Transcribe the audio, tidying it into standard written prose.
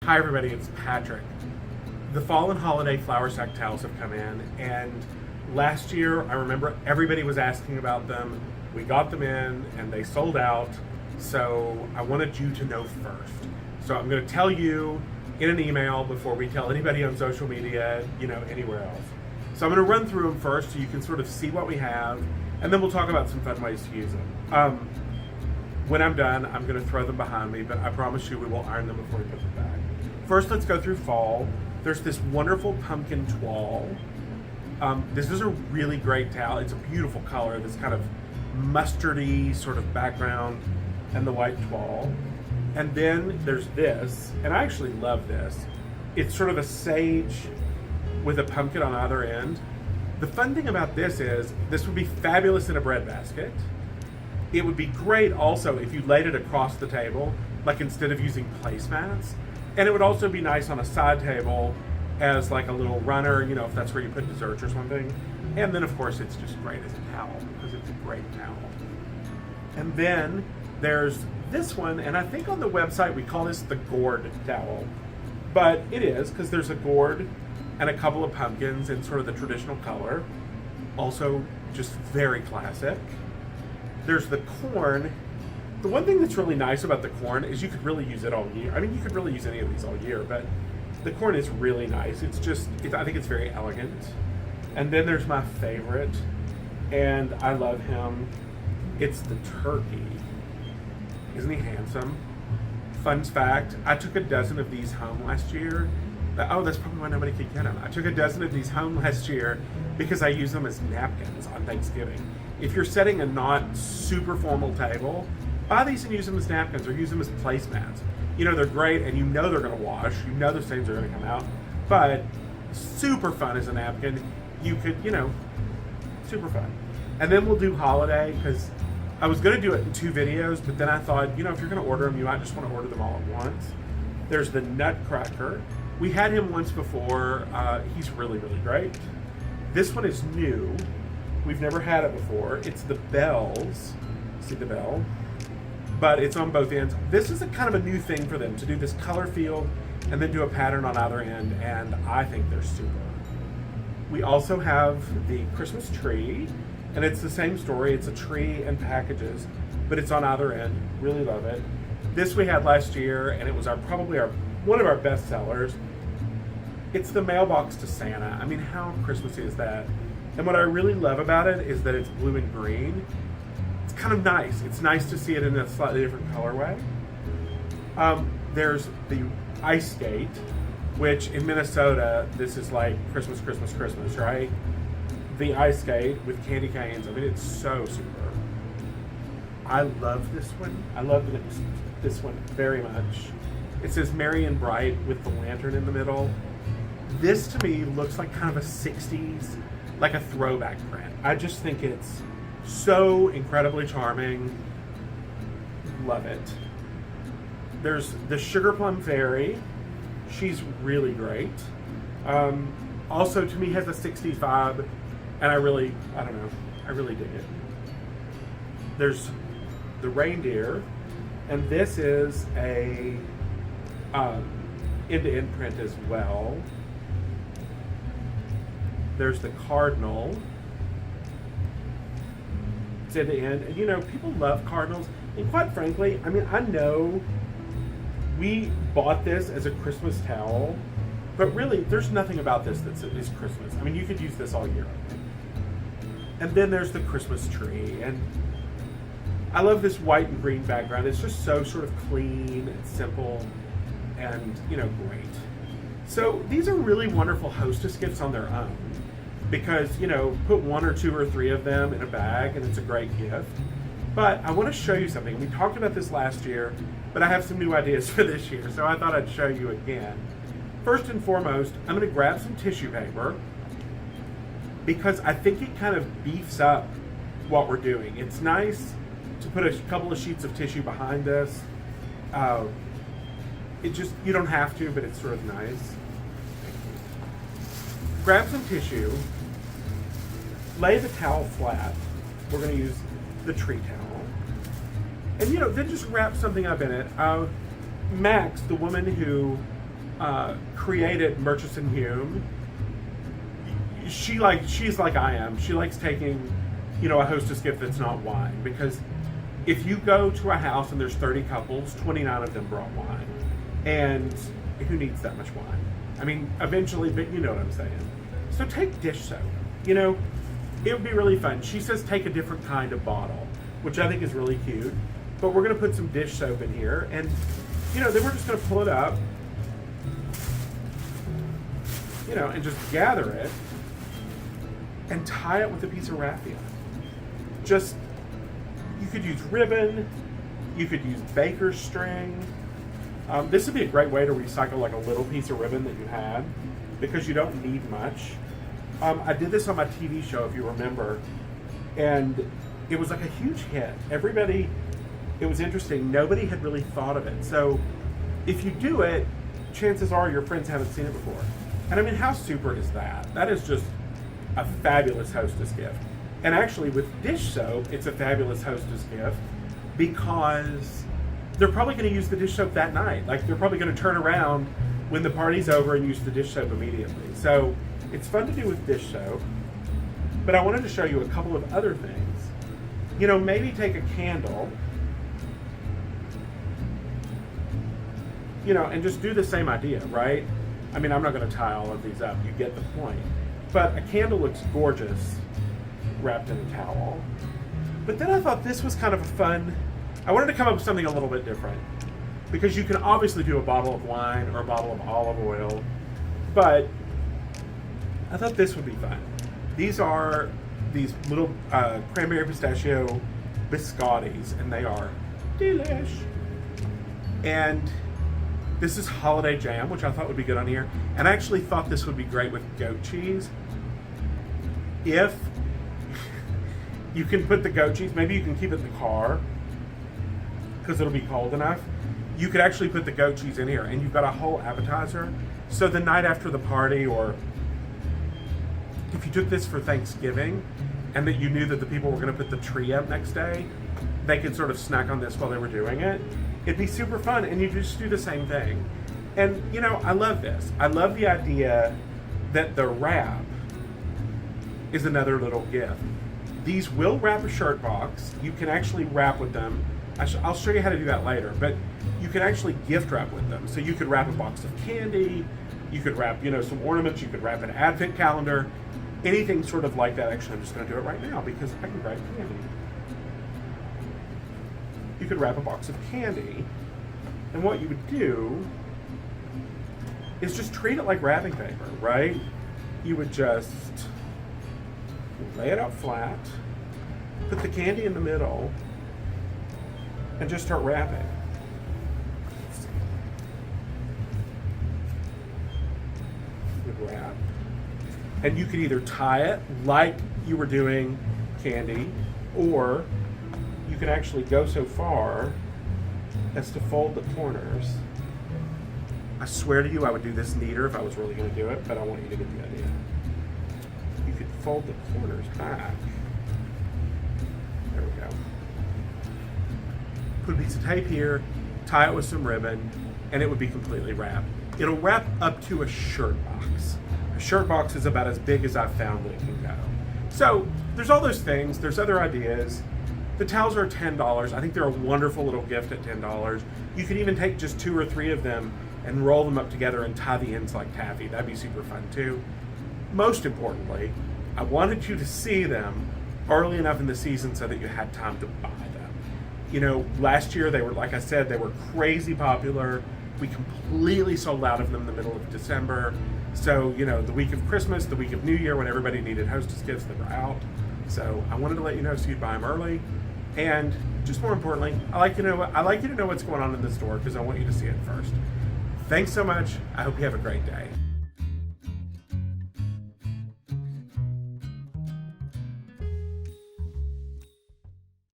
Hi everybody, it's Patrick. The fall and holiday flour sack towels have come in, and last year I remember everybody was asking about them. We got them in and they sold out, so I wanted you to know first. So I'm going to tell you in an email before we tell anybody on social media, anywhere else. So I'm going to run through them first so you can sort of see what we have, and then we'll talk about some fun ways to use them. When I'm done, I'm going to throw them behind me, but I promise you we will iron them before we put them back. First, let's go through fall. There's this wonderful pumpkin toile. This is a really great towel. It's a beautiful color, this kind of mustardy sort of background and the white toile. And then there's this, and I actually love this. It's sort of a sage with a pumpkin on either end. The fun thing about this is this would be fabulous in a bread basket. It would be great also if you laid it across the table, like instead of using placemats. And it would also be nice on a side table as like a little runner, if that's where you put desserts or something. And then of course it's just great as a towel because it's a great towel. And then there's this one, and I think on the website we call this the gourd towel. But it is, because there's a gourd and a couple of pumpkins in sort of the traditional color. Also just very classic. There's the corn. The one thing that's really nice about the corn is you could really use it all year. I mean, you could really use any of these all year, but the corn is really nice. I think it's very elegant. And then there's my favorite, and I love him. It's the turkey. Isn't he handsome? Fun fact, I took a dozen of these home last year. Oh, that's probably why nobody could get them. I took a dozen of these home last year because I use them as napkins on Thanksgiving. If you're setting a not super formal table, buy these and use them as napkins or use them as placemats. They're great, and they're going to wash. The stains are going to come out. But super fun as a napkin. You could, super fun. And then we'll do holiday, because I was going to do it in 2 videos, but then I thought, if you're going to order them, you might just want to order them all at once. There's the Nutcracker. We had him once before. He's really, really great. This one is new. We've never had it before. It's the bells. See the bell? But it's on both ends. This is a kind of a new thing for them, to do this color field and then do a pattern on either end, and I think they're super. We also have the Christmas tree, and it's the same story. It's a tree and packages, but it's on either end. Really love it. This we had last year, and it was probably one of our best sellers. It's the mailbox to Santa. I mean, how Christmassy is that? And what I really love about it is that it's blue and green. It's kind of nice. It's nice to see it in a slightly different colorway. There's the ice skate, which in Minnesota, this is like Christmas, Christmas, Christmas, right? The ice skate with candy canes. I mean, it's so super. I love this one. I love this one very much. It says Merry and Bright with the lantern in the middle. This to me looks like kind of a 60s, like a throwback print. I just think it's so incredibly charming. Love it. There's the Sugar Plum Fairy. She's really great. Also, to me, has a 60s vibe, and I really dig it. There's the reindeer, and this is a end-to-end print as well. There's the cardinal. It's end to end. And people love cardinals. And quite frankly, I know we bought this as a Christmas towel, but really there's nothing about this that is Christmas. You could use this all year, I think. And then there's the Christmas tree. And I love this white and green background. It's just so sort of clean and simple and, great. So these are really wonderful hostess gifts on their own, because, put 1 or 2 or 3 of them in a bag and it's a great gift. But I want to show you something. We talked about this last year, but I have some new ideas for this year, so I thought I'd show you again. First and foremost, I'm going to grab some tissue paper, because I think it kind of beefs up what we're doing. It's nice to put a couple of sheets of tissue behind this. You don't have to, but it's sort of nice. Grab some tissue, lay the towel flat. We're going to use the tree towel. And then just wrap something up in it. Max, the woman who created Murchison Hume, she's like I am. She likes taking, a hostess gift that's not wine, because if you go to a house and there's 30 couples, 29 of them brought wine, and who needs that much wine? I mean, eventually, but you know what I'm saying. So take dish soap. It would be really fun. She says take a different kind of bottle, which I think is really cute. But we're going to put some dish soap in here, and then we're just going to pull it up, and just gather it and tie it with a piece of raffia. You could use ribbon, you could use baker's string. This would be a great way to recycle like a little piece of ribbon that you had, because you don't need much. I did this on my TV show, if you remember, and it was like a huge hit. It was interesting. Nobody had really thought of it. So if you do it, chances are your friends haven't seen it before. And I mean, how super is that? That is just a fabulous hostess gift. And actually with dish soap, it's a fabulous hostess gift because they're probably going to use the dish soap that night. Like, they're probably going to turn around when the party's over and use the dish soap immediately. So it's fun to do with dish soap. But I wanted to show you a couple of other things. Maybe take a candle, and just do the same idea, right? I mean, I'm not going to tie all of these up. You get the point. But a candle looks gorgeous wrapped in a towel. But then I thought this was kind of a fun, I wanted to come up with something a little bit different, because you can obviously do a bottle of wine or a bottle of olive oil, but I thought this would be fun. These are these little cranberry pistachio biscottis, and they are delish. And this is holiday jam, which I thought would be good on here. And I actually thought this would be great with goat cheese. If you can put the goat cheese, maybe you can keep it in the car because it'll be cold enough. You could actually put the goat cheese in here, and you've got a whole appetizer. So the night after the party, or if you took this for Thanksgiving and that you knew that the people were going to put the tree up next day, they could sort of snack on this while they were doing it. It'd be super fun, and you just do the same thing. And, I love this. I love the idea that the wrap is another little gift. These will wrap a shirt box. You can actually wrap with them. I'll show you how to do that later, but you can actually gift wrap with them. So you could wrap a box of candy, you could wrap, some ornaments, you could wrap an advent calendar, anything sort of like that. Actually, I'm just going to do it right now because I can wrap candy. You could wrap a box of candy, and what you would do is just treat it like wrapping paper, right? You would just lay it out flat, put the candy in the middle, and just start wrapping. You'd wrap. And you could either tie it like you were doing candy, or you can actually go so far as to fold the corners. I swear to you, I would do this neater if I was really going to do it, but I want you to get the idea. You could fold the corners back. There we go. Put a piece of tape here, tie it with some ribbon, and it would be completely wrapped. It'll wrap up to a shirt box. A shirt box is about as big as I've found that it can go. So there's all those things. There's other ideas. The towels are $10. I think they're a wonderful little gift at $10. You could even take just 2 or 3 of them and roll them up together and tie the ends like taffy. That'd be super fun too. Most importantly, I wanted you to see them early enough in the season so that you had time to buy them. Last year they were, like I said, they were crazy popular. We completely sold out of them in the middle of December. So, the week of Christmas, the week of New Year, when everybody needed hostess gifts, they were out. So I wanted to let you know so you'd buy them early. And just more importantly, I like you to know what's going on in the store because I want you to see it first. Thanks so much. I hope you have a great day.